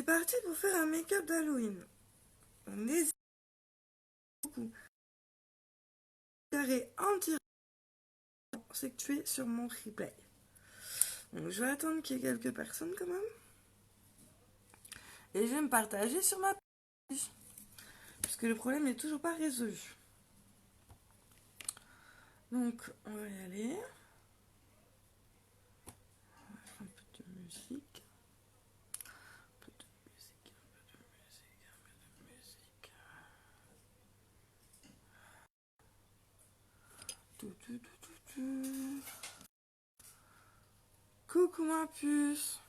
est parti pour faire un make-up d'Halloween. On hésite beaucoup. Carré en direct, c'est que tu es sur mon replay. Donc je vais attendre qu'il y ait quelques personnes quand même. Et je vais me partager sur ma page. Puisque le problème n'est toujours pas résolu. Donc on va y aller. On va faire un peu de musique. Un peu de musique, un peu de musique, un peu de musique. Tout. Coucou ma puce.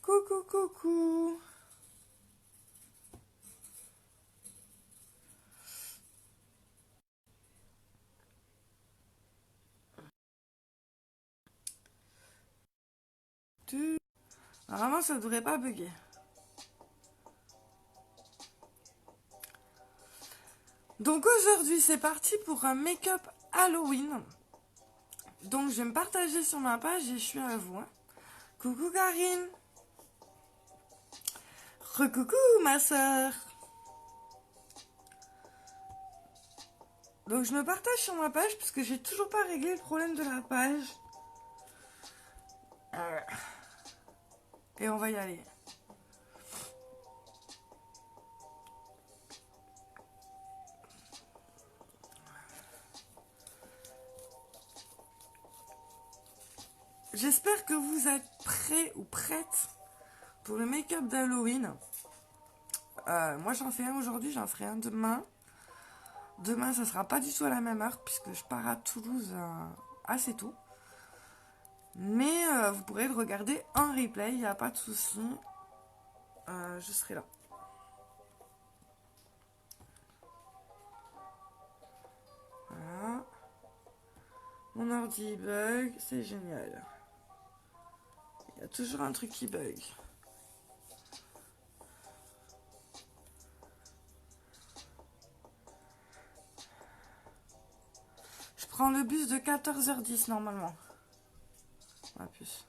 Coucou. Normalement ça devrait pas bugger. Donc aujourd'hui c'est parti pour un make-up Halloween. Donc je vais me partager sur ma page et je suis à vous. Hein. Coucou Karine. Recoucou ma soeur. Donc je me partage sur ma page parce que j'ai toujours pas réglé le problème de la page. Et on va y aller. J'espère que vous êtes prêts ou prêtes pour le make-up d'Halloween. Moi j'en fais un aujourd'hui, j'en ferai un demain. Demain ça sera pas du tout à la même heure puisque je pars à Toulouse assez tôt. Mais vous pourrez le regarder en replay, il n'y a pas de souci. Je serai là. Voilà. Mon ordi bug, c'est génial. Il y a toujours un truc qui bug. Je prends le bus de 14h10 normalement. Pas plus.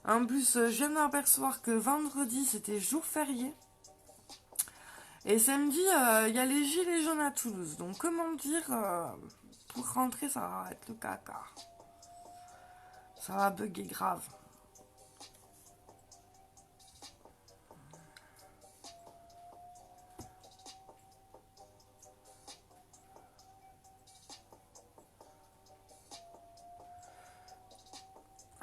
En plus, je viens de m'apercevoir que vendredi, c'était jour férié. Et samedi, il y a les gilets jaunes à Toulouse. Donc, comment dire, pour rentrer, ça va être le caca. Ça va bugger grave.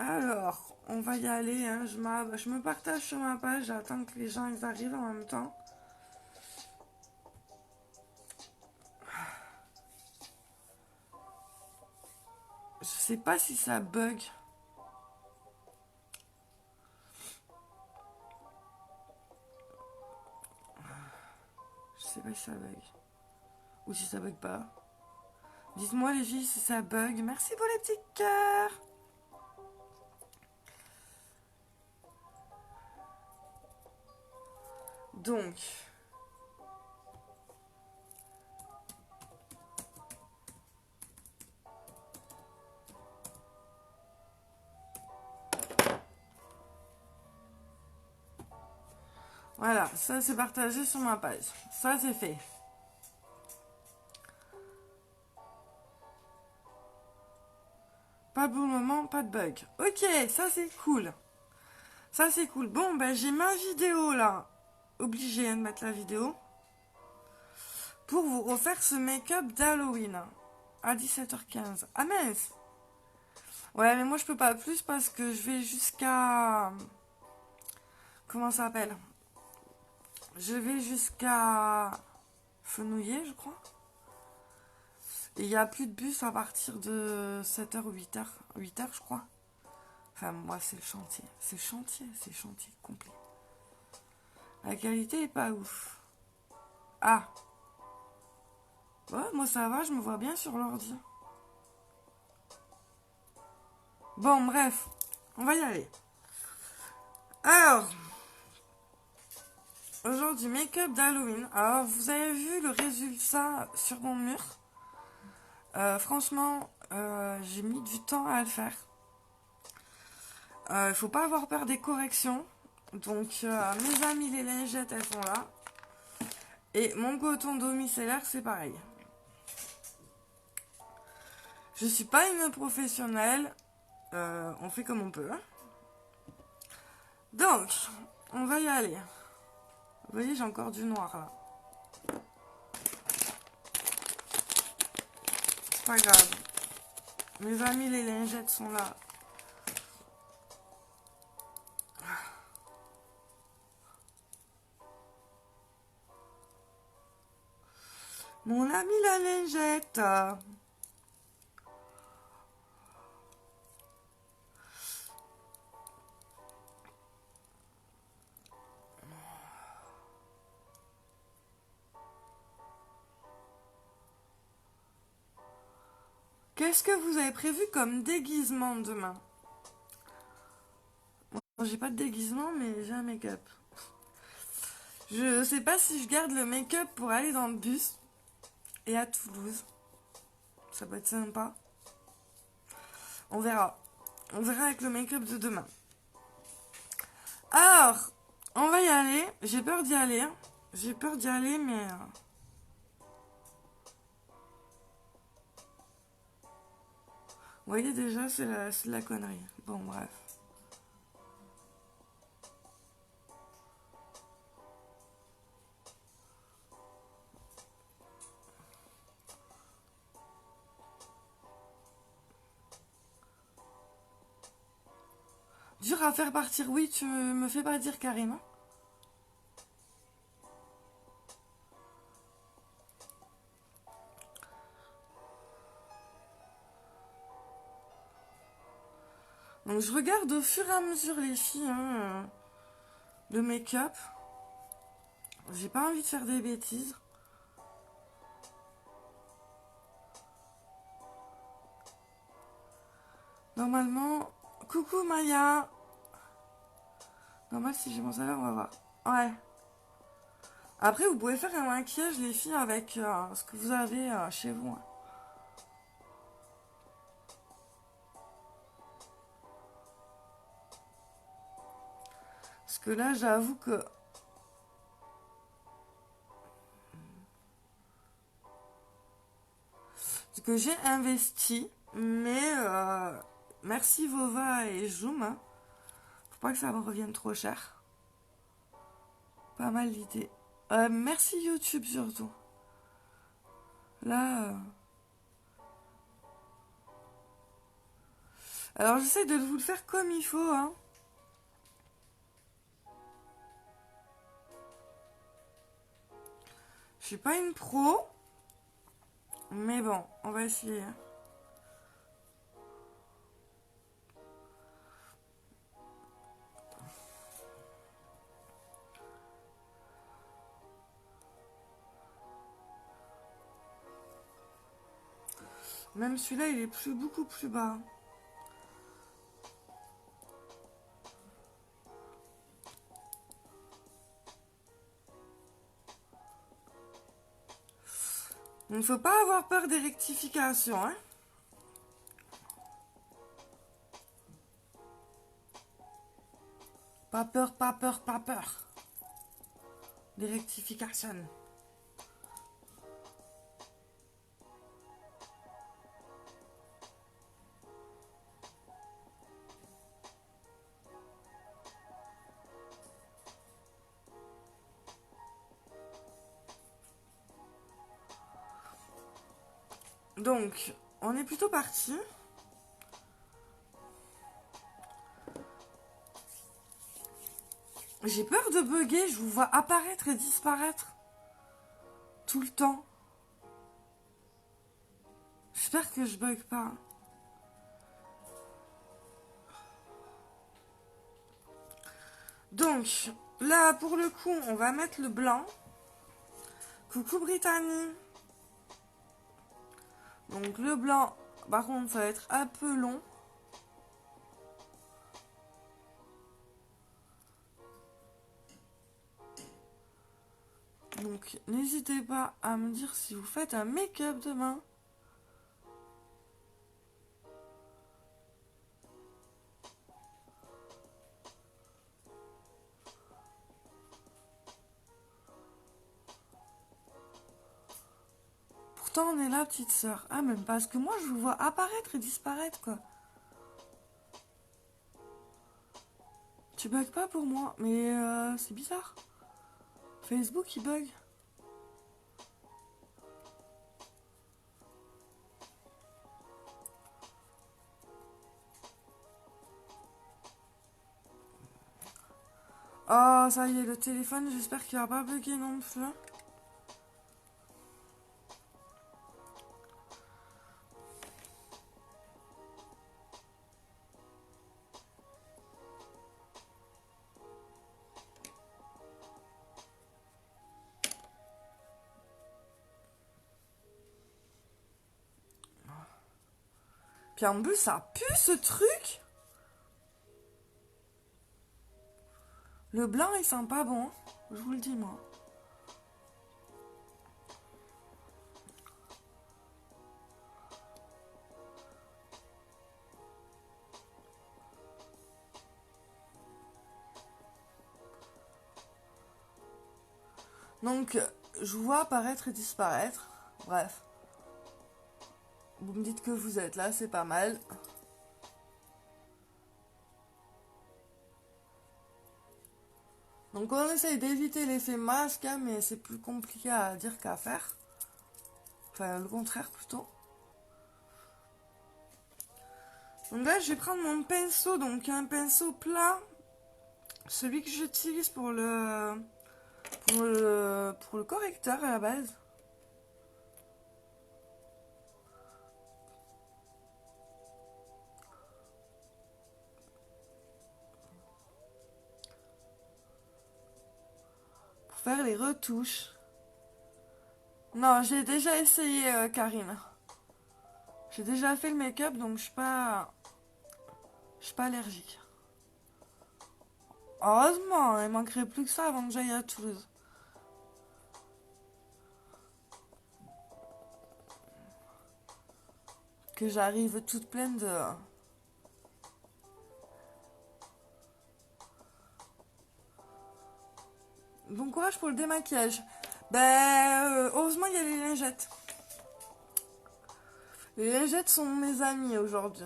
Alors, on va y aller. Hein. Je me partage sur ma page. J'attends que les gens ils arrivent en même temps. Je sais pas si ça bug. Je sais pas si ça bug. Ou si ça bug pas. Dites-moi les filles si ça bug. Merci pour les petits cœurs. Donc. Voilà, ça c'est partagé sur ma page. Ça c'est fait. Pas pour le moment, pas de bug. Ok, ça c'est cool. Ça c'est cool. Bon, ben j'ai ma vidéo là. Obligée de mettre la vidéo. Pour vous refaire ce make-up d'Halloween. À 17h15. Ah mince. Ouais, mais moi je peux pas plus parce que je vais jusqu'à... Comment ça s'appelle? Je vais jusqu'à Fenouillet, je crois. Et il n'y a plus de bus à partir de 7h ou 8h. 8h, je crois. Enfin, moi, c'est le chantier. C'est chantier complet. La qualité est pas ouf. Ah. Ouais, moi ça va, je me vois bien sur l'ordi. Bon, bref, on va y aller. Alors, aujourd'hui, make-up d'Halloween. Alors, vous avez vu le résultat sur mon mur. Franchement, j'ai mis du temps à le faire. Il faut pas avoir peur des corrections. Donc, mes amies les lingettes, elles sont là. Et mon coton domiciliaire, c'est pareil. Je suis pas une professionnelle. On fait comme on peut. Donc, on va y aller. Vous voyez, j'ai encore du noir là. C'est pas grave. Mes amis les lingettes sont là. Mon ami la lingette. Qu'est-ce que vous avez prévu comme déguisement demain? Bon, j'ai pas de déguisement, mais j'ai un make-up. Je sais pas si je garde le make-up pour aller dans le bus et à Toulouse. Ça peut être sympa. On verra. On verra avec le make-up de demain. Alors, on va y aller. J'ai peur d'y aller. J'ai peur d'y aller, mais... Vous voyez déjà, c'est la connerie. Bon, bref. Dur à faire partir, oui, tu me fais pas dire Karim. Donc je regarde au fur et à mesure les filles, le make-up. J'ai pas envie de faire des bêtises. Normalement, coucou Maya. Normal si j'ai mon salaire, on va voir. Ouais. Après, vous pouvez faire un maquillage, les filles, avec ce que vous avez chez vous. Hein. Parce que là, j'avoue que j'ai investi, mais merci Vova et Joom. Hein. Faut pas que ça me revienne trop cher. Pas mal l'idée. Merci YouTube surtout. Là... Alors j'essaie de vous le faire comme il faut. Hein. Je suis pas une pro. Mais bon, on va essayer. Même celui-là, il est beaucoup plus bas. Il ne faut pas avoir peur des rectifications. Hein. Pas peur, pas peur, pas peur. Des rectifications. Donc, on est plutôt parti. J'ai peur de bugger, je vous vois apparaître et disparaître. Tout le temps. J'espère que je bug pas. Donc, là, pour le coup, on va mettre le blanc. Coucou Brittany. Donc le blanc, par contre, ça va être un peu long. Donc n'hésitez pas à me dire si vous faites un make-up demain. Pourtant on est là, petite sœur. Ah, même parce que moi je vous vois apparaître et disparaître, quoi. Tu bugs pas pour moi, mais c'est bizarre. Facebook il bug. Oh, ça y est, le téléphone, j'espère qu'il va pas bugger non plus. Puis en plus, ça pue ce truc. Le blanc, il sent pas bon. Je vous le dis, moi. Donc, je vous vois apparaître et disparaître. Bref. Vous me dites que vous êtes là, c'est pas mal. Donc on essaye d'éviter l'effet masque, hein, mais c'est plus compliqué à dire qu'à faire. Enfin, le contraire plutôt. Donc là, je vais prendre mon pinceau, donc un pinceau plat. Celui que j'utilise pour le correcteur à la base. Pour faire les retouches. Non, j'ai déjà essayé, Karine. J'ai déjà fait le make-up, donc je suis pas allergique. Heureusement, il manquerait plus que ça avant que j'aille à Toulouse. Que j'arrive toute pleine de... Bon courage pour le démaquillage. Heureusement, il y a les lingettes. Les lingettes sont mes amis aujourd'hui.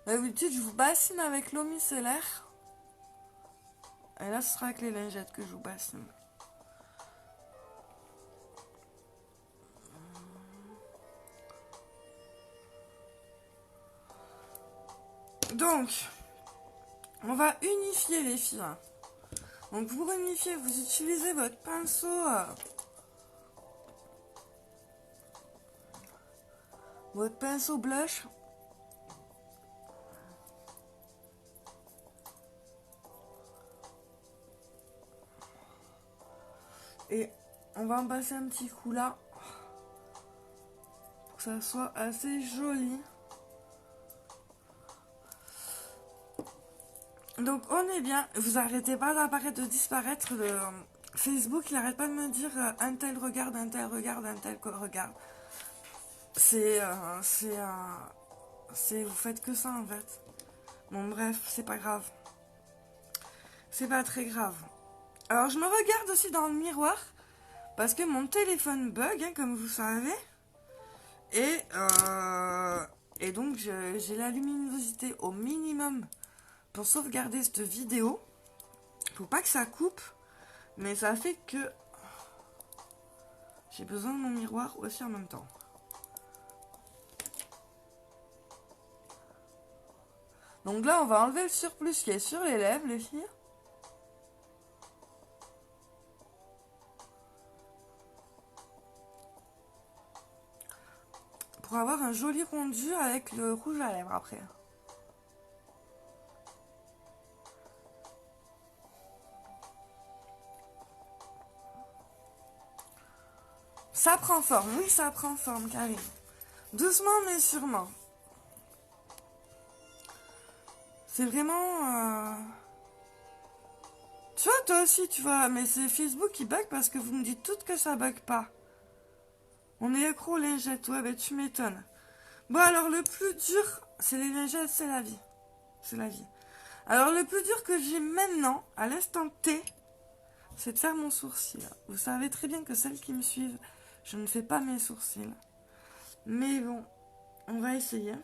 D'habitude, je vous bassine avec l'eau micellaire. Et là, ce sera avec les lingettes que je vous bassine. Donc, on va unifier les filles. Donc, pour unifier, vous utilisez votre pinceau. Votre pinceau blush. Et on va en passer un petit coup là. Pour que ça soit assez joli. Donc on est bien. Vous arrêtez pas d'apparaître, de disparaître. Le Facebook, il arrête pas de me dire un tel regarde, un tel regarde, un tel regarde. Vous faites que ça en fait. Bon bref, c'est pas grave. C'est pas très grave. Alors je me regarde aussi dans le miroir. Parce que mon téléphone bug, hein, comme vous savez. Et donc j'ai la luminosité au minimum pour sauvegarder cette vidéo. Faut pas que ça coupe. Mais ça fait que j'ai besoin de mon miroir aussi en même temps. Donc là, on va enlever le surplus qui est sur les lèvres, les filles. Pour avoir un joli rendu avec le rouge à lèvres après. Ça prend forme, oui, ça prend forme, Karine. Doucement mais sûrement. C'est vraiment... Tu vois, toi aussi, tu vois, mais c'est Facebook qui bug parce que vous me dites toutes que ça bug pas. On est accro aux lingettes, ouais, ben tu m'étonnes. Bon, alors le plus dur, c'est les lingettes, c'est la vie. C'est la vie. Alors le plus dur que j'ai maintenant, à l'instant T, c'est de faire mon sourcil. Vous savez très bien que celles qui me suivent, je ne fais pas mes sourcils. Mais bon, on va essayer.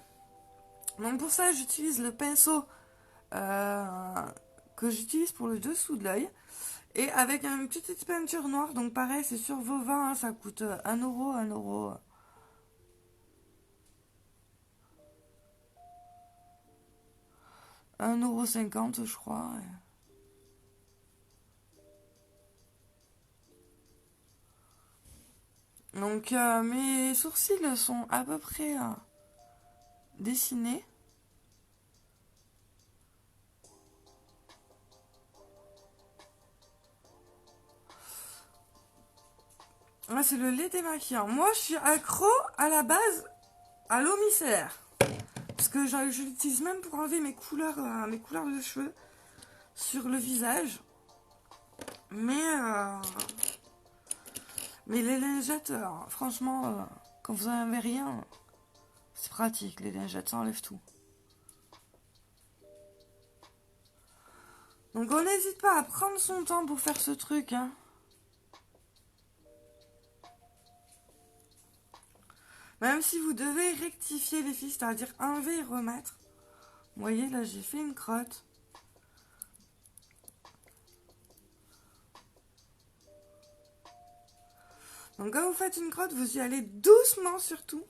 Donc pour ça, j'utilise le pinceau que j'utilise pour le dessous de l'œil. Et avec une petite peinture noire, donc pareil, c'est sur Vova, hein, ça coûte 1 euro, 1 euro. 1,50 € je crois. Donc mes sourcils sont à peu près dessinés. Là, c'est le lait démaquillant. Moi, je suis accro à la base à l'eau micellaire. Parce que je l'utilise même pour enlever mes couleurs de cheveux sur le visage. Mais les lingettes, franchement, quand vous n'en avez rien, c'est pratique. Les lingettes, ça enlève tout. Donc on n'hésite pas à prendre son temps pour faire ce truc, hein. Même si vous devez rectifier les filles, c'est-à-dire enlever et remettre. Vous voyez, là, j'ai fait une crotte. Donc quand vous faites une crotte, vous y allez doucement surtout.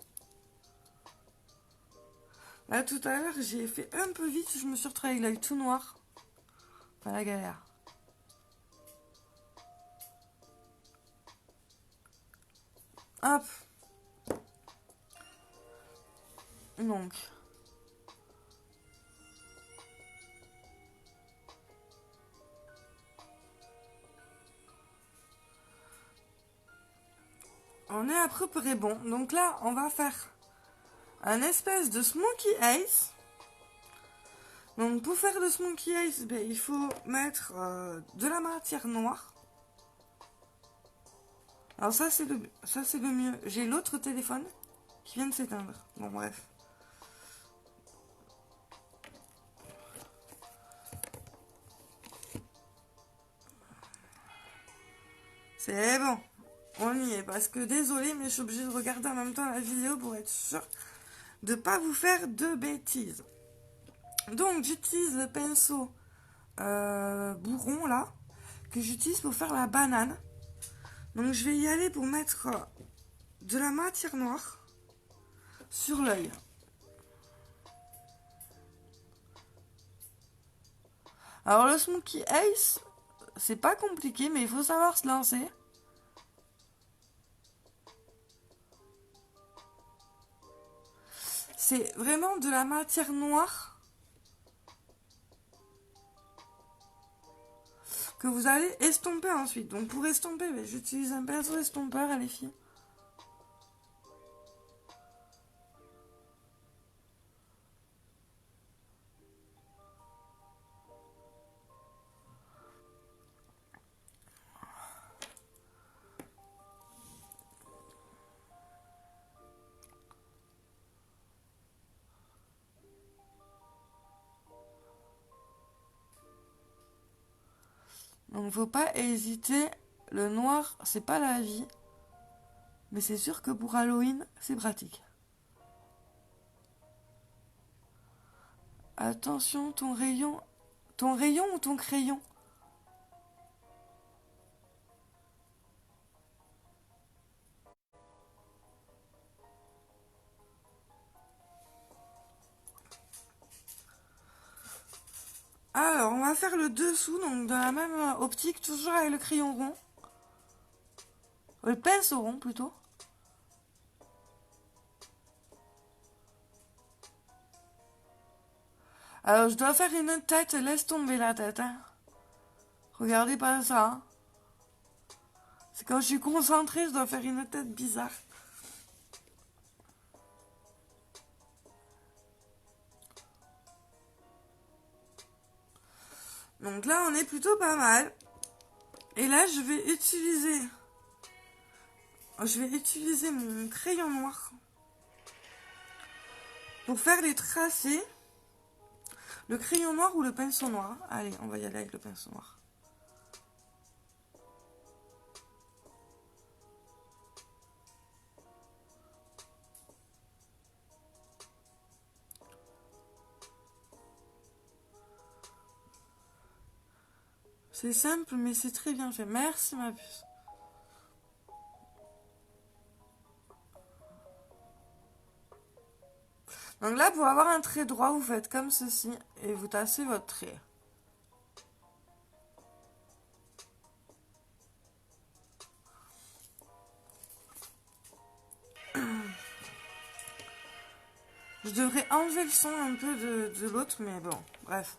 Là, tout à l'heure, j'ai fait un peu vite, je me suis retrouvée avec l'œil tout noir. Enfin, la galère. Hop. Donc. On est à peu près bon. Donc là, on va faire un espèce de smokey eyes. Donc pour faire le smokey eyes, ben, il faut mettre de la matière noire. Alors ça c'est le mieux. J'ai l'autre téléphone qui vient de s'éteindre. Bon bref. C'est bon. On y est. Parce que désolé, mais je suis obligée de regarder en même temps la vidéo pour être sûre de ne pas vous faire de bêtises. Donc j'utilise le pinceau bourron là, que j'utilise pour faire la banane. Donc je vais y aller pour mettre de la matière noire sur l'œil. Alors le smokey eyes, c'est pas compliqué, mais il faut savoir se lancer. C'est vraiment de la matière noire que vous allez estomper ensuite. Donc pour estomper, j'utilise un pinceau estompeur, les filles. Donc faut pas hésiter, le noir c'est pas la vie, mais c'est sûr que pour Halloween c'est pratique. Attention, ton rayon ou ton crayon? Alors on va faire le dessous, donc dans la même optique, toujours avec le crayon rond. Le pinceau rond plutôt. Alors je dois faire une tête, laisse tomber la tête. Hein. Regardez pas ça. Hein. C'est quand je suis concentrée, je dois faire une tête bizarre. Donc là, on est plutôt pas mal. Et là, je vais utiliser mon crayon noir pour faire les tracés. Le crayon noir ou le pinceau noir. Allez, on va y aller avec le pinceau noir. C'est simple, mais c'est très bien fait. Merci, ma puce. Donc là, pour avoir un trait droit, vous faites comme ceci et vous tassez votre trait. Je devrais enlever le son un peu de l'autre, mais bon, bref.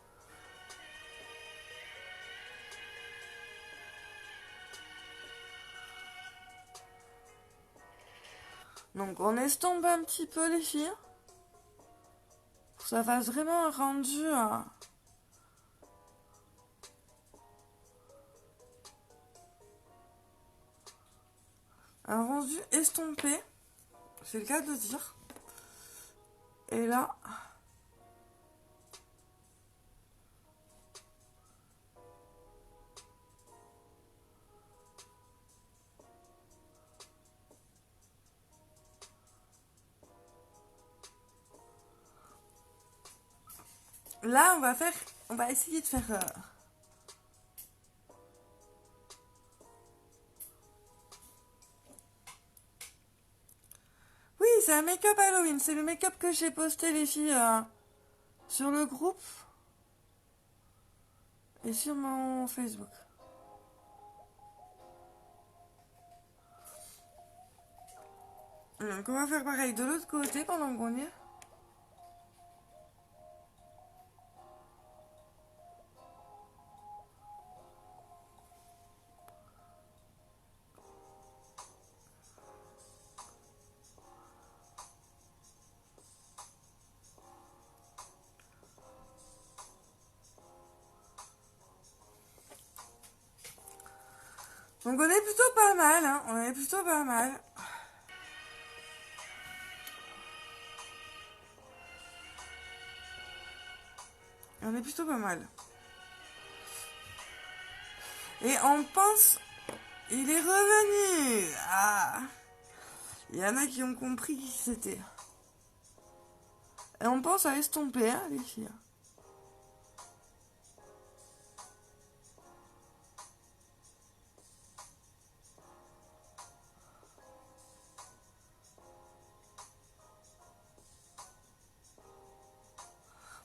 Donc on estompe un petit peu les filles. Pour que ça fasse vraiment un rendu un rendu estompé. C'est le cas de dire. Et là... Là, on va essayer de faire... Oui, c'est un make-up Halloween. C'est le make-up que j'ai posté, les filles, sur le groupe et sur mon Facebook. Donc, on va faire pareil de l'autre côté pendant qu'on y est. Donc on est plutôt pas mal, hein. On est plutôt pas mal. On est plutôt pas mal. Et on pense... Il est revenu. Ah. Il y en a qui ont compris qui c'était. Et on pense à estomper, hein, les filles.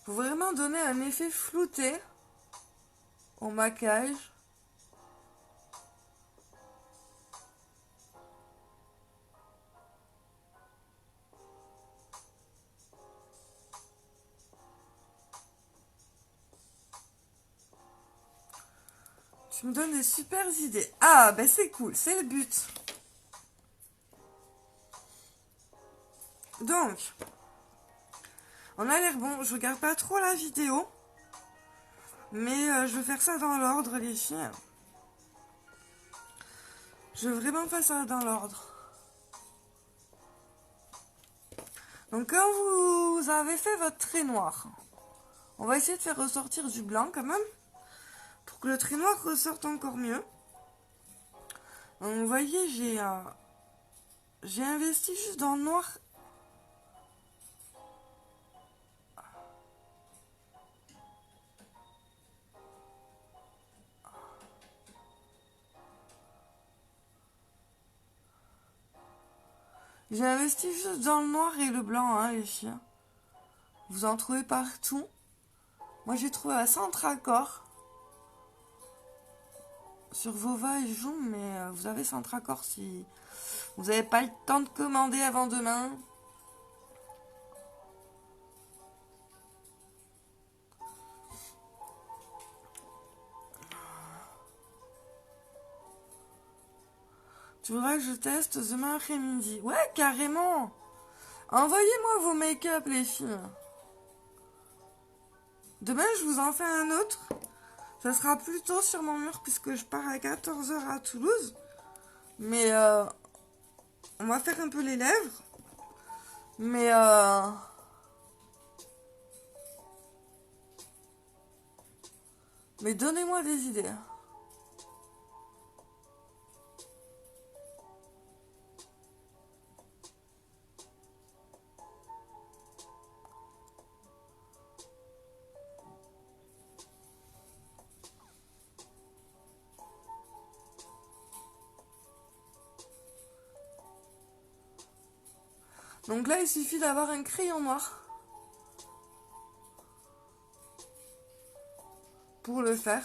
Faut vraiment donner un effet flouté au maquillage. Tu me donnes des super idées. Ah, ben c'est cool, c'est le but. Donc, on a l'air bon. Je regarde pas trop la vidéo. Mais je vais faire ça dans l'ordre, les filles. Je veux vraiment faire ça dans l'ordre. Donc, quand vous avez fait votre trait noir, on va essayer de faire ressortir du blanc quand même. Pour que le trait noir ressorte encore mieux. Donc, vous voyez, j'ai investi juste dans le noir. J'ai investi juste dans le noir et le blanc, hein, les filles. Vous en trouvez partout. Moi, j'ai trouvé à Centracor. Sur Vova et Joux, mais vous avez Centracor si vous n'avez pas le temps de commander avant demain. Tu voudrais que je teste demain après-midi? Ouais, carrément. Envoyez-moi vos make-up, les filles. Demain, je vous en fais un autre. Ça sera plutôt sur mon mur puisque je pars à 14 h à Toulouse. Mais on va faire un peu les lèvres. Mais donnez-moi des idées. Donc là, il suffit d'avoir un crayon noir pour le faire.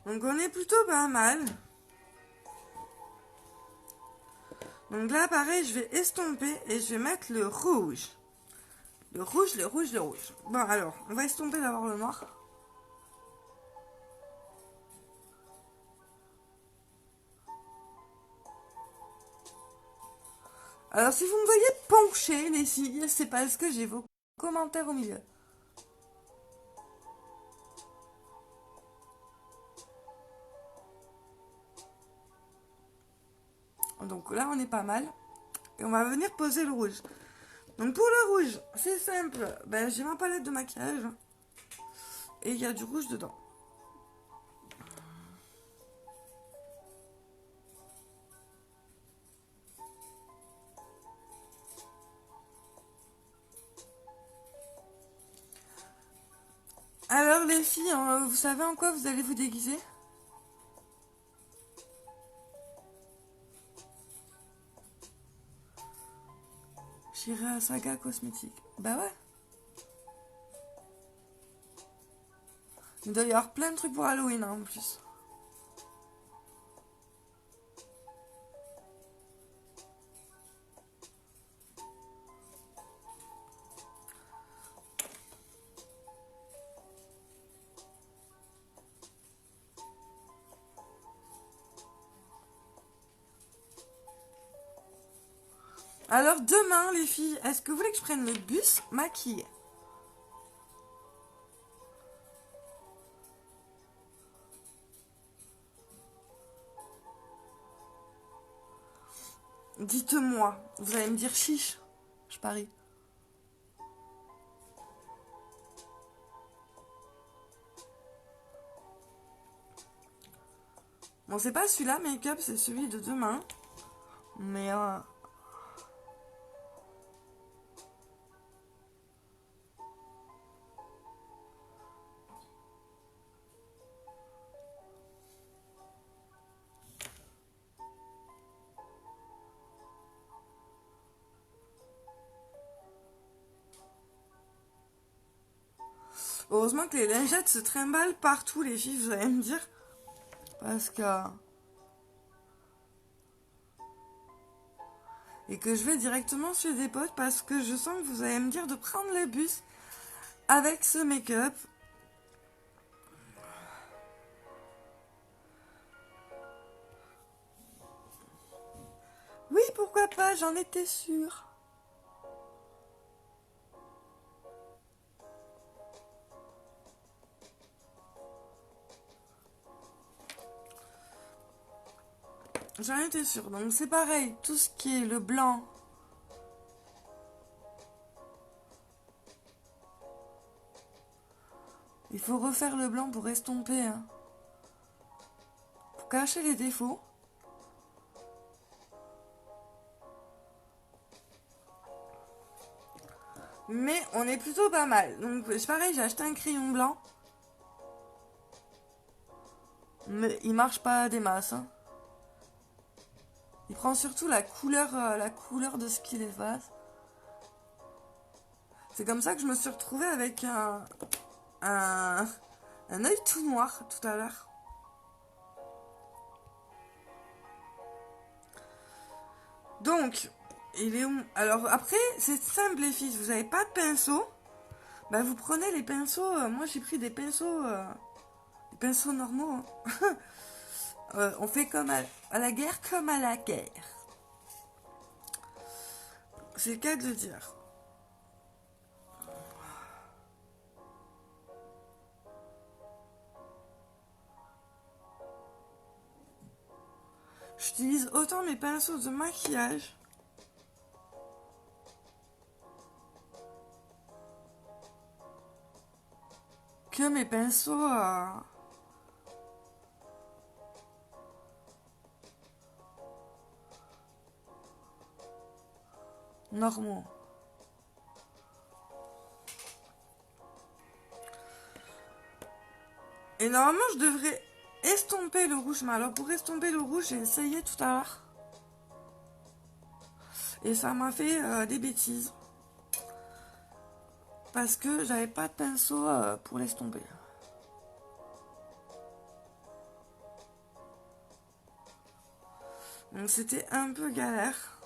Donc on est plutôt pas mal. Donc là, pareil, je vais estomper et je vais mettre le rouge. Le rouge, le rouge, le rouge. Bon, alors, on va estomper d'abord le noir. Alors, si vous me voyez pencher, les filles, c'est parce que j'ai vos commentaires au milieu. Donc là, on est pas mal. Et on va venir poser le rouge. Donc pour le rouge, c'est simple. Ben, j'ai ma palette de maquillage. Et il y a du rouge dedans. Alors les filles, hein, vous savez en quoi vous allez vous déguiser? J'irai à Saga Cosmétique. Bah ouais. Il doit y avoir plein de trucs pour Halloween hein, en plus. Alors demain les filles, est-ce que vous voulez que je prenne le bus maquillé? Dites-moi, vous allez me dire chiche, je parie. Bon, c'est pas celui-là, make-up, c'est celui de demain. Mais heureusement que les lingettes se trimballent partout, les filles, vous allez me dire. Parce que... Et que je vais directement chez des potes parce que je sens que vous allez me dire de prendre le bus avec ce make-up. Oui, pourquoi pas, j'en étais sûre. J'en étais sûre. Donc c'est pareil, tout ce qui est le blanc. Il faut refaire le blanc pour estomper. Hein. Pour cacher les défauts. Mais on est plutôt pas mal. Donc c'est pareil, j'ai acheté un crayon blanc. Mais il marche pas des masses. Hein. Il prend surtout la couleur de ce qu'il efface. C'est comme ça que je me suis retrouvée avec un œil tout noir tout à l'heure. Donc, il est où? Alors après, c'est simple les filles, vous n'avez pas de pinceau, bah vous prenez les pinceaux, moi j'ai pris des pinceaux pinceaux normaux. Hein. On fait comme à la guerre, comme à la guerre. C'est le cas de le dire. J'utilise autant mes pinceaux de maquillage que mes pinceaux normaux. Et normalement, je devrais estomper le rouge. Mais alors, pour estomper le rouge, j'ai essayé tout à l'heure. Et ça m'a fait des bêtises. Parce que j'avais pas de pinceau pour l'estomper. Donc c'était un peu galère.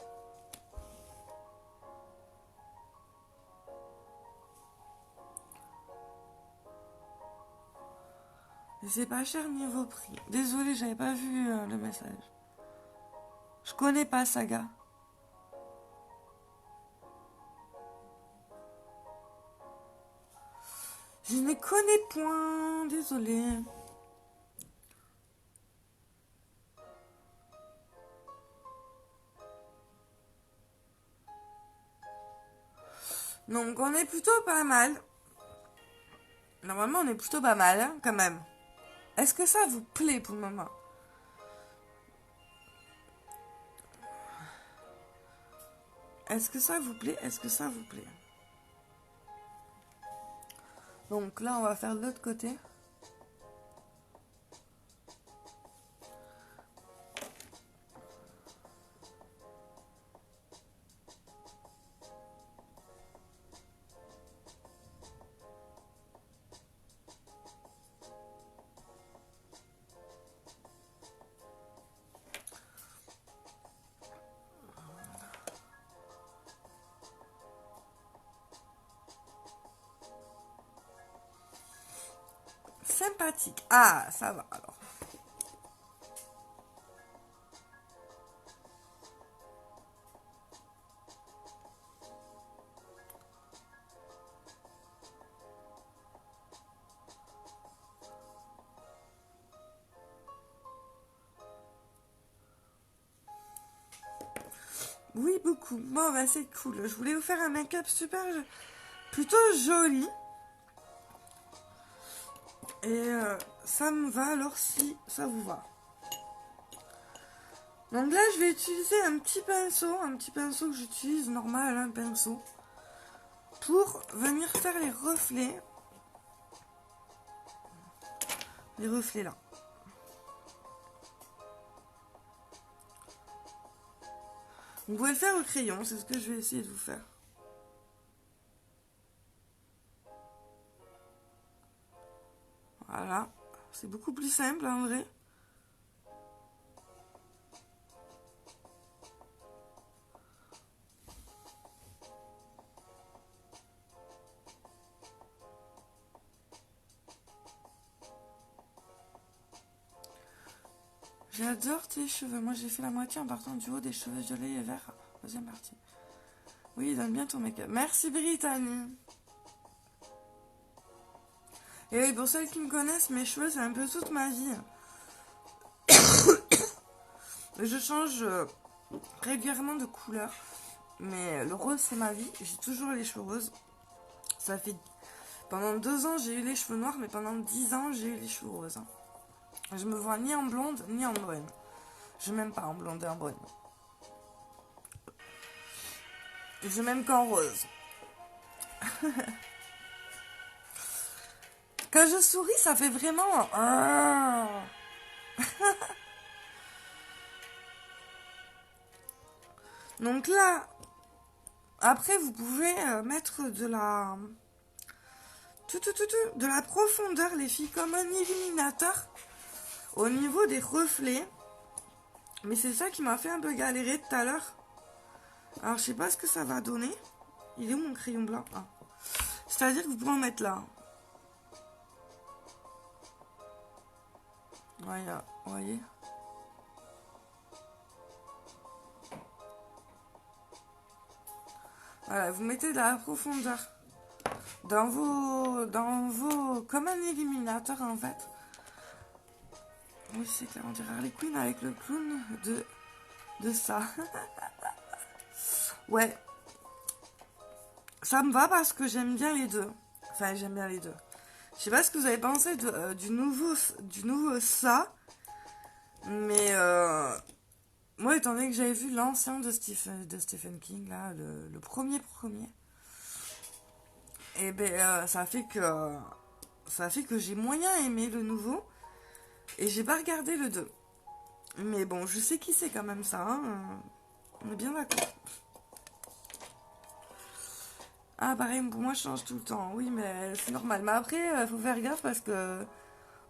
Et c'est pas cher niveau prix. Désolée, j'avais pas vu le message. Je connais pas Saga. Je ne connais point, désolée. Donc on est plutôt pas mal. Normalement on est plutôt pas mal, hein, quand même. Est-ce que ça vous plaît pour le moment? Est-ce que ça vous plaît? Est-ce que ça vous plaît? Donc là on va faire de l'autre côté. Sympathique. Ah, ça va alors. Oui, beaucoup. Bon, bah c'est cool. Je voulais vous faire un make-up super, plutôt joli. Et ça me va alors si ça vous va. Donc là, je vais utiliser un petit pinceau que j'utilise normal, un pinceau, pour venir faire les reflets. Les reflets là. Vous pouvez le faire au crayon, c'est ce que je vais essayer de vous faire. Voilà, c'est beaucoup plus simple en vrai. J'adore tes cheveux. Moi, j'ai fait la moitié en partant du haut des cheveux violets et verts. Deuxième partie. Oui, donne bien ton make-up. Merci, Brittany. Et oui, pour celles qui me connaissent, mes cheveux, c'est un peu toute ma vie. Je change régulièrement de couleur. Mais le rose, c'est ma vie. J'ai toujours les cheveux roses. Ça fait... Pendant 2 ans, j'ai eu les cheveux noirs, mais pendant 10 ans, j'ai eu les cheveux roses. Hein. Je me vois ni en blonde, ni en brune. Je m'aime pas en blonde et en brune. Je m'aime qu'en rose. Quand je souris, ça fait vraiment... Donc là, après, vous pouvez mettre de la... de la profondeur, les filles, comme un illuminateur au niveau des reflets. Mais c'est ça qui m'a fait un peu galérer tout à l'heure. Alors, je sais pas ce que ça va donner. Il est où mon crayon blanc? Ah. C'est-à-dire que vous pouvez en mettre là. Voilà, vous voyez. Voilà, vous mettez de la profondeur dans vos, comme un éliminateur en fait. Oui, c'est clair, on dirait Harley Quinn avec le clown de ça. Ouais, ça me va parce que j'aime bien les deux. Enfin, j'aime bien les deux. Je sais pas ce que vous avez pensé du nouveau ça, mais moi, étant donné que j'avais vu l'ancien de Stephen King, là, le premier, et ben ça fait que j'ai moyen aimé le nouveau et j'ai pas regardé le 2. Mais bon, je sais qui c'est quand même ça, hein. On est bien d'accord. Ah, pareil, pour moi, je change tout le temps. Oui, mais c'est normal. Mais après, faut faire gaffe parce que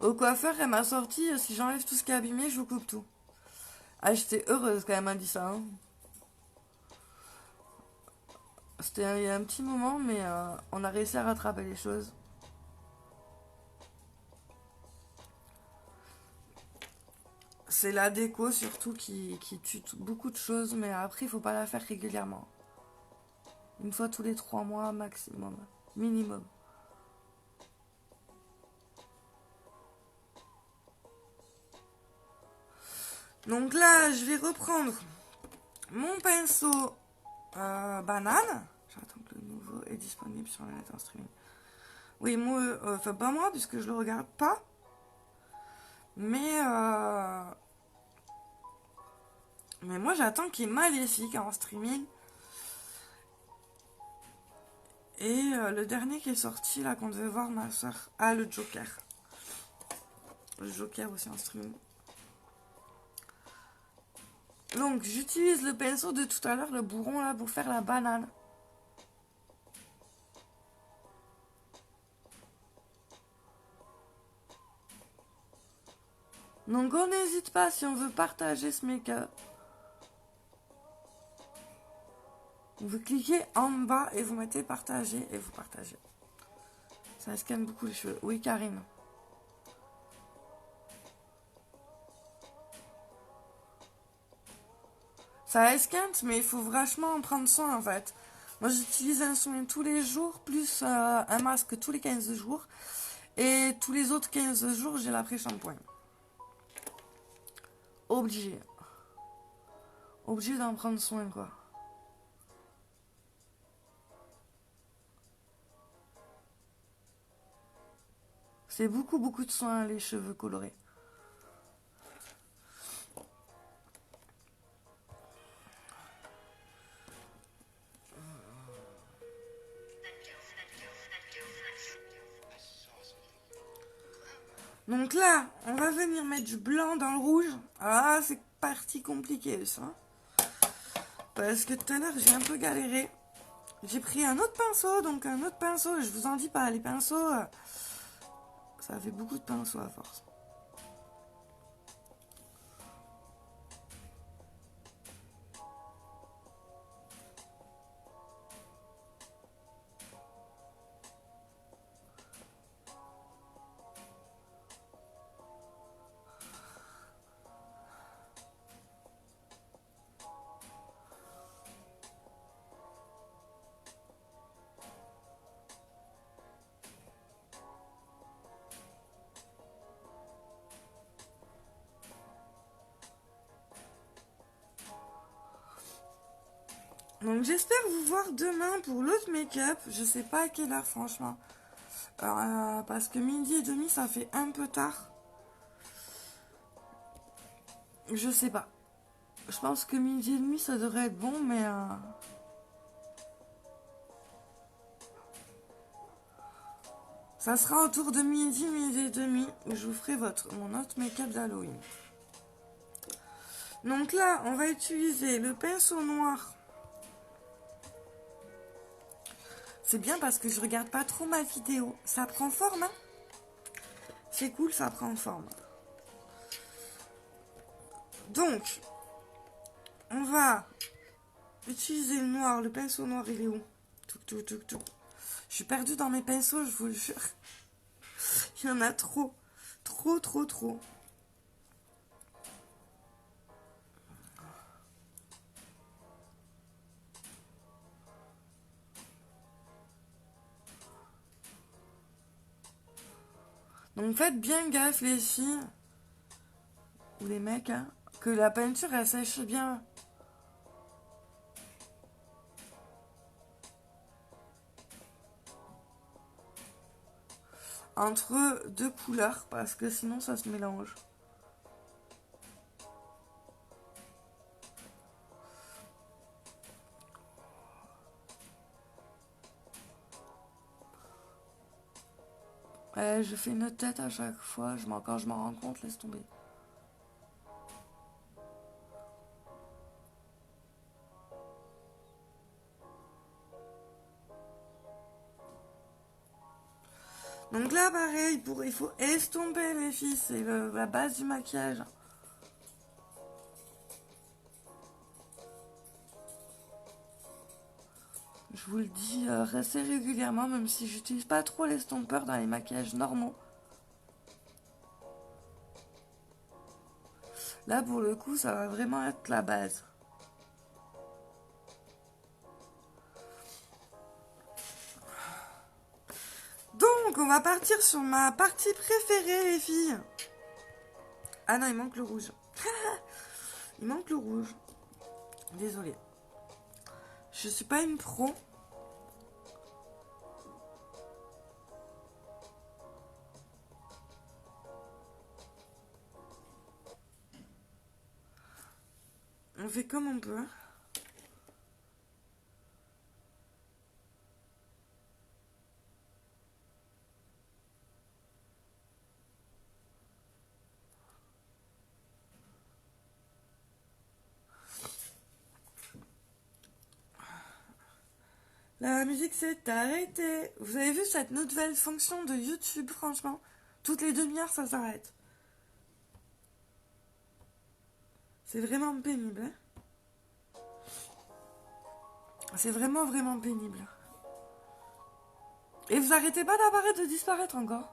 au coiffeur, elle m'a sorti, si j'enlève tout ce qui est abîmé, je vous coupe tout. Ah, j'étais heureuse quand elle m'a dit ça, hein. C'était il y a un petit moment, mais on a réussi à rattraper les choses. C'est la déco surtout qui tue beaucoup de choses, mais après, il faut pas la faire régulièrement. Une fois tous les 3 mois maximum, minimum. Donc là, je vais reprendre mon pinceau banane. J'attends que le nouveau est disponible sur la net en streaming. Oui, moi, enfin pas moi, puisque je le regarde pas. Mais moi, j'attends qu'il est maléfique en streaming. Et le dernier qui est sorti, là, qu'on devait voir ma soeur. Ah, le Joker. Le Joker aussi en streaming. Donc, j'utilise le pinceau de tout à l'heure, le bourron, là, pour faire la banane. Donc, on n'hésite pas si on veut partager ce make-up. Vous cliquez en bas et vous mettez partager et vous partagez. Ça scanne beaucoup les cheveux. Oui, Karine. Ça esquinte, mais il faut vachement en prendre soin en fait. Moi j'utilise un soin tous les jours, plus un masque tous les 15 jours. Et tous les autres 15 jours, j'ai l'après-shampoing. Obligé. Obligé d'en prendre soin quoi. C'est beaucoup de soins les cheveux colorés. Donc là, on va venir mettre du blanc dans le rouge. Ah, c'est parti compliqué ça. Parce que tout à l'heure, j'ai un peu galéré. J'ai pris un autre pinceau, je vous en dis pas, les pinceaux, ça fait beaucoup de pinceaux à force. Donc j'espère vous voir demain pour l'autre make-up. Je sais pas à quelle heure franchement. Parce que midi et demi ça fait un peu tard. Je sais pas. Je pense que midi et demi ça devrait être bon mais... Ça sera autour de midi et demi où je vous ferai mon autre make-up d'Halloween. Donc là on va utiliser le pinceau noir. C'est bien parce que je regarde pas trop ma vidéo. Ça prend forme, hein? C'est cool, ça prend forme. Donc, on va utiliser le noir. Le pinceau noir, il est où? Tout. Je suis perdue dans mes pinceaux, je vous le jure. Il y en a trop. Trop. Donc faites bien gaffe les filles, ou les mecs, hein, que la peinture elle sèche bien. Entre deux couleurs, parce que sinon ça se mélange. Je fais une tête à chaque fois, quand je m'en rends compte, laisse tomber. Donc là, pareil, il faut estomper les filles, c'est la base du maquillage. Je vous le dis assez régulièrement, même si j'utilise pas trop l'estompeur dans les maquillages normaux. Là, pour le coup, ça va vraiment être la base. Donc, on va partir sur ma partie préférée, les filles. Ah non, il manque le rouge. Il manque le rouge. Désolée. Je suis pas une pro. On fait comme on peut. La musique s'est arrêtée. Vous avez vu cette nouvelle fonction de YouTube, franchement? Toutes les demi-heures, ça s'arrête. C'est vraiment pénible. Hein, c'est vraiment, vraiment pénible. Et vous arrêtez pas d'apparaître, de disparaître encore.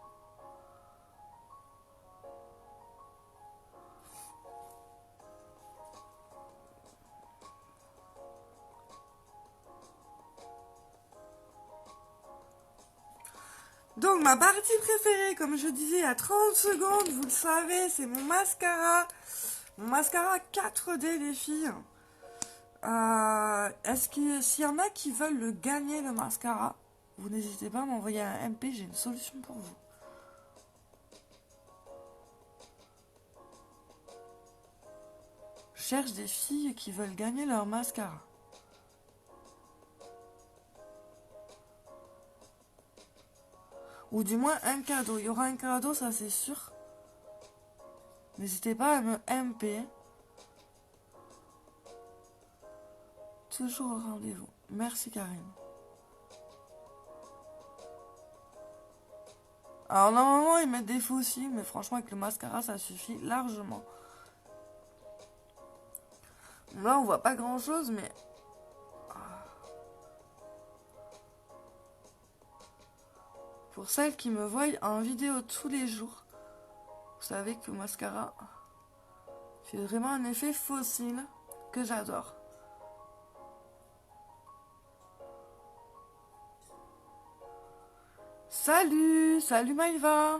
Donc ma partie préférée, comme je disais à 30 secondes, vous le savez, c'est mon mascara. Mon mascara 4D, les filles. Est-ce que s'il y en a qui veulent le gagner, le mascara, vous n'hésitez pas à m'envoyer un MP, j'ai une solution pour vous. Je cherche des filles qui veulent gagner leur mascara. Ou du moins un cadeau. Il y aura un cadeau, ça c'est sûr. N'hésitez pas à me MP. Toujours au rendez-vous. Merci Karine. Alors normalement ils mettent des faux cils, mais franchement avec le mascara ça suffit largement. Là on voit pas grand chose, mais... Pour celles qui me voient en vidéo tous les jours, vous savez que le mascara fait vraiment un effet faux cils que j'adore. Salut, salut Maïva.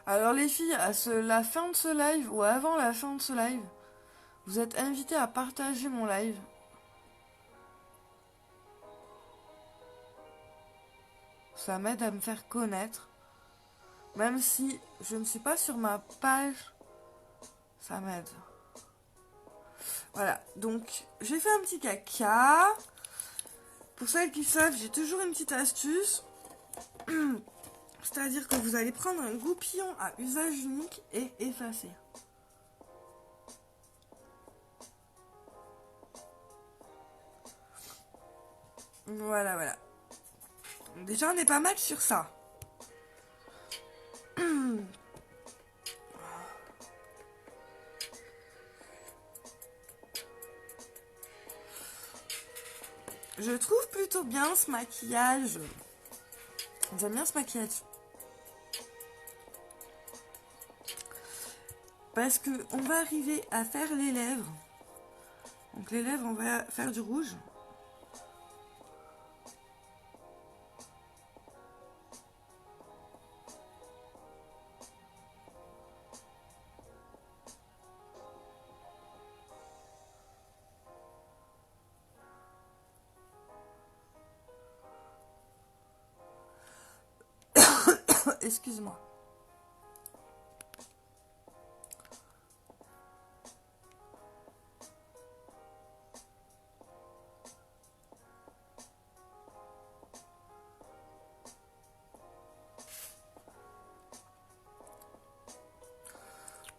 Alors les filles, à la fin de ce live ou avant la fin de ce live, vous êtes invitées à partager mon live. Ça m'aide à me faire connaître. Même si je ne suis pas sur ma page, ça m'aide. Voilà, donc j'ai fait un petit caca. Pour celles qui savent, j'ai toujours une petite astuce. C'est-à-dire que vous allez prendre un goupillon à usage unique et effacer. Voilà, voilà. Déjà, on est pas mal sur ça. Je trouve plutôt bien ce maquillage. J'aime bien ce maquillage. Parce que on va arriver à faire les lèvres. Donc les lèvres, on va faire du rouge. Excuse-moi.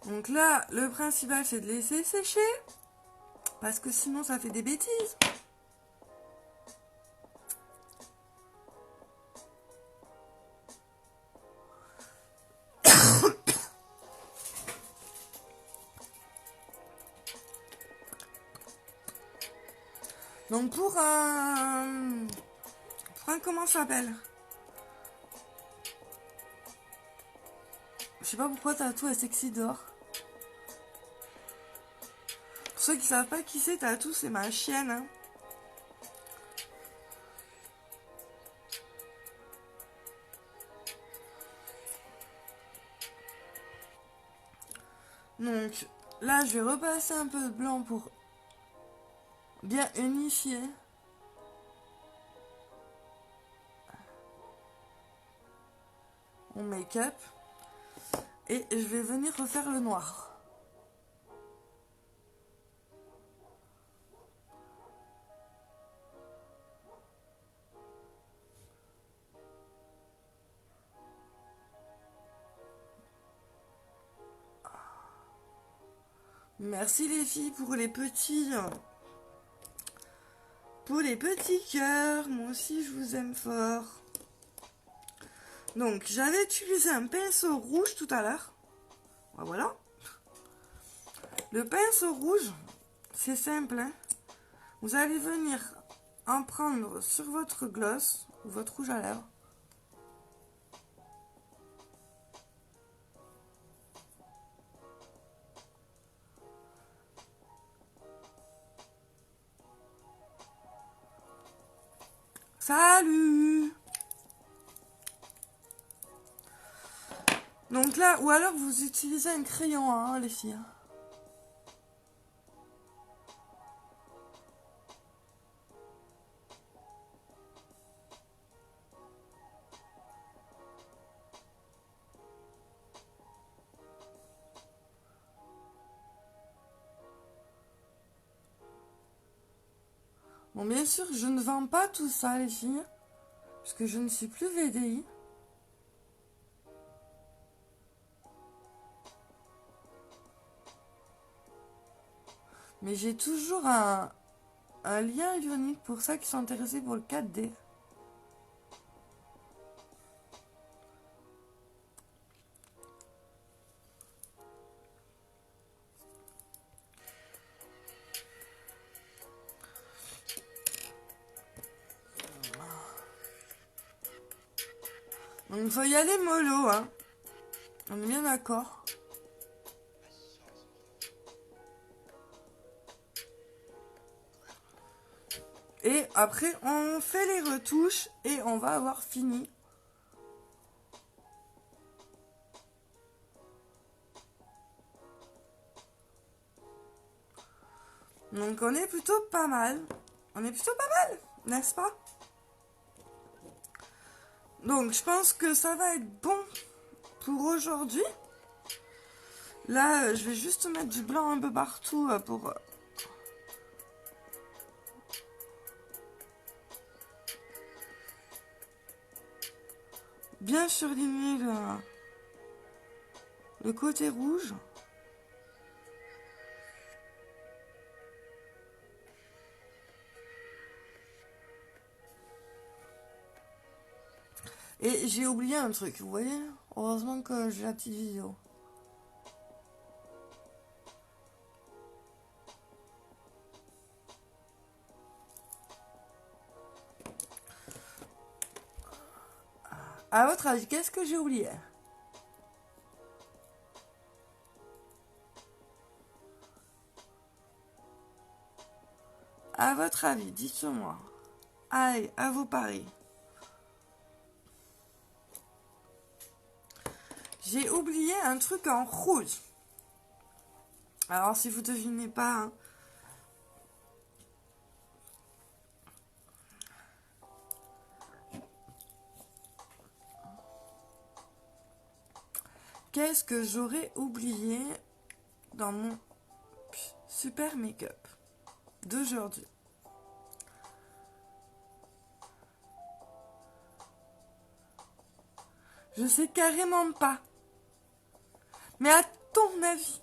Donc là, le principal, c'est de laisser sécher. Parce que sinon, ça fait des bêtises. Donc pour un comment ça s'appelle? Je sais pas pourquoi Tatou est sexy dehors. Pour ceux qui savent pas qui c'est Tatou, c'est ma chienne. Hein. Donc là, je vais repasser un peu de blanc pour bien unifier. Mon make-up. Et je vais venir refaire le noir. Merci les filles pour les petits cœurs. Moi aussi je vous aime fort. Donc j'avais utilisé un pinceau rouge tout à l'heure. Voilà. Le pinceau rouge, c'est simple. Hein. Vous allez venir en prendre sur votre gloss ou votre rouge à lèvres. Salut! Donc là, ou alors vous utilisez un crayon, hein, les filles. Bon, bien sûr, je ne vends pas tout ça, les filles, parce que je ne suis plus VDI. Mais j'ai toujours un lien ionique pour ceux qui sont intéressés pour le 4D. Donc il faut y aller mollo, hein. On est bien d'accord. Et après, on fait les retouches et on va avoir fini. Donc on est plutôt pas mal. On est plutôt pas mal, n'est-ce pas? Donc je pense que ça va être bon pour aujourd'hui. Là, je vais juste mettre du blanc un peu partout pour... bien surligner le côté rouge. Et j'ai oublié un truc, vous voyez? Heureusement que j'ai la petite vidéo. À votre avis, qu'est-ce que j'ai oublié? À votre avis, dites-moi. Allez, à vos paris. J'ai oublié un truc en rouge. Alors, si vous devinez pas... Hein, qu'est-ce que j'aurais oublié dans mon super make-up d'aujourd'hui? Je sais carrément pas. Mais à ton avis?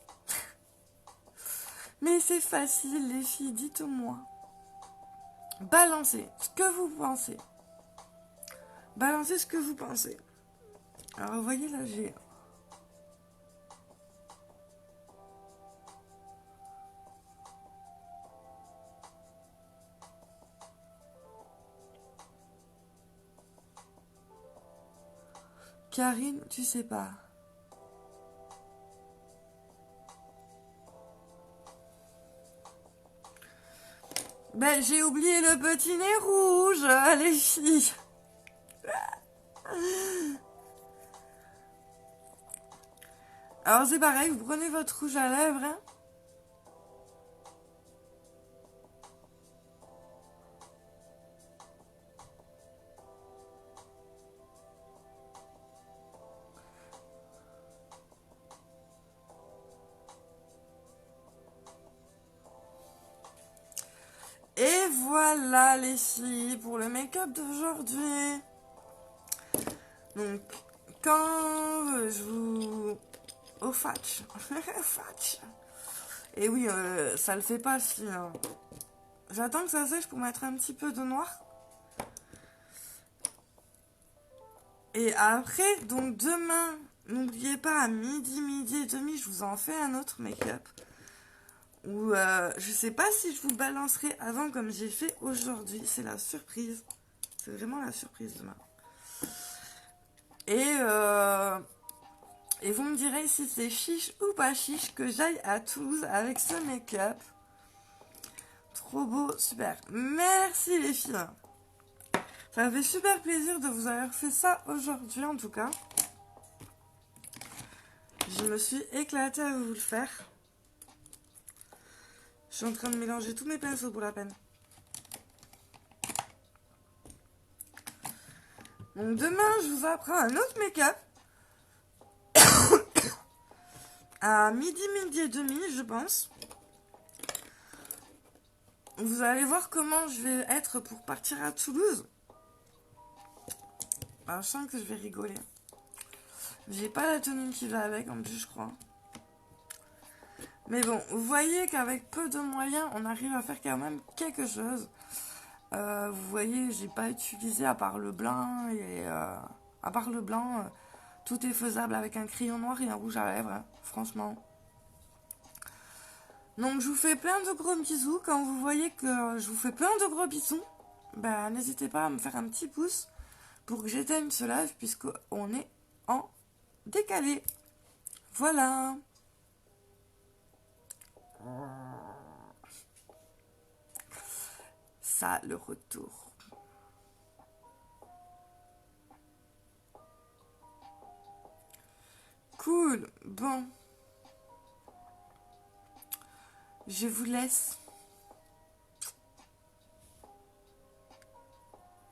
Mais c'est facile, les filles, dites-moi. Balancez ce que vous pensez. Balancez ce que vous pensez. Alors, vous voyez là, j'ai... Karine, tu sais pas. Ben, j'ai oublié le petit nez rouge, les filles. Alors, c'est pareil, vous prenez votre rouge à lèvres, hein. Et voilà les filles pour le make-up d'aujourd'hui. Donc, quand je vous... Au fatch. Fatch. Et oui, ça le fait pas si... Hein. J'attends que ça sèche pour mettre un petit peu de noir. Et après, donc demain, n'oubliez pas, à midi et demi, je vous en fais un autre make-up. Ou je sais pas si je vous le balancerai avant comme j'ai fait aujourd'hui. C'est la surprise. C'est vraiment la surprise demain. Et vous me direz si c'est chiche ou pas chiche que j'aille à Toulouse avec ce make-up. Trop beau, super. Merci les filles. Ça fait super plaisir de vous avoir fait ça aujourd'hui en tout cas. Je me suis éclatée à vous le faire. Je suis en train de mélanger tous mes pinceaux pour la peine. Donc demain, je vous apprends un autre make-up. À midi et demi, je pense. Vous allez voir comment je vais être pour partir à Toulouse. Alors, je sens que je vais rigoler. J'ai pas la tenue qui va avec, en plus, je crois. Mais bon, vous voyez qu'avec peu de moyens, on arrive à faire quand même quelque chose. Vous voyez, j'ai pas utilisé à part le blanc et à part le blanc, tout est faisable avec un crayon noir et un rouge à lèvres, hein, franchement. Donc je vous fais plein de gros bisous. Quand vous voyez que je vous fais plein de gros bisous, bah, n'hésitez pas à me faire un petit pouce pour que j'éteigne ce live puisqu'on est en décalé. Voilà. Ça, le retour. Cool. Bon. Je vous laisse.